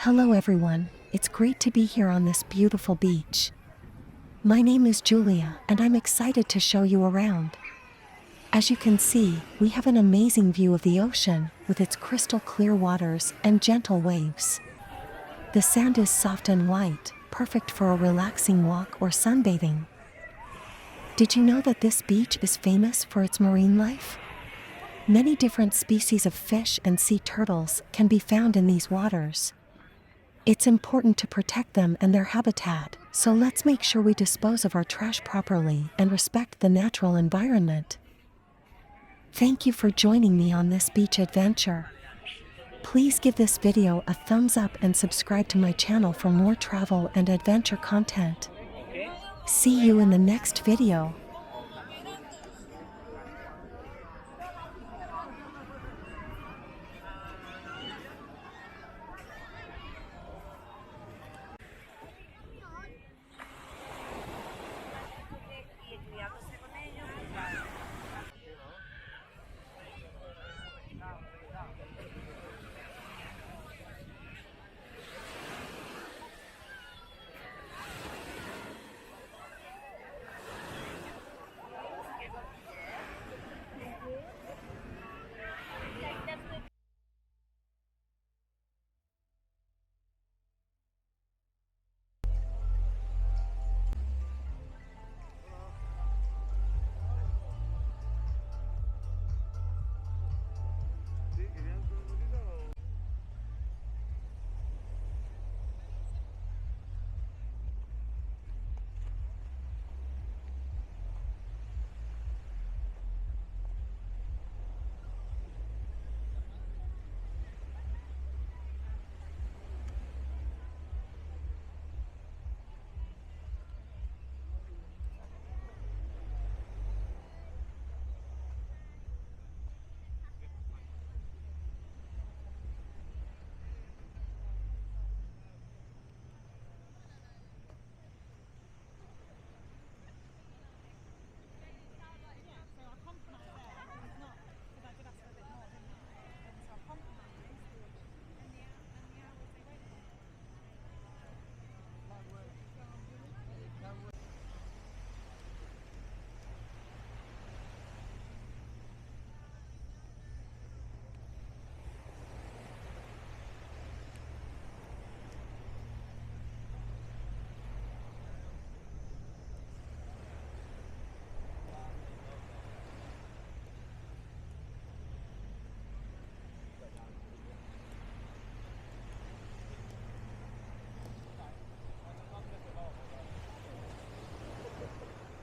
Hello everyone, it's great to be here on this beautiful beach. My name is Julia and I'm excited to show you around. As you can see, we have an amazing view of the ocean with its crystal clear waters and gentle waves. The sand is soft and light, perfect for a relaxing walk or sunbathing. Did you know that this beach is famous for its marine life? Many different species of fish and sea turtles can be found in these waters. It's important to protect them and their habitat, so let's make sure we dispose of our trash properly and respect the natural environment. Thank you for joining me on this beach adventure. Please give this video a thumbs up and subscribe to my channel for more travel and adventure content. See you in the next video.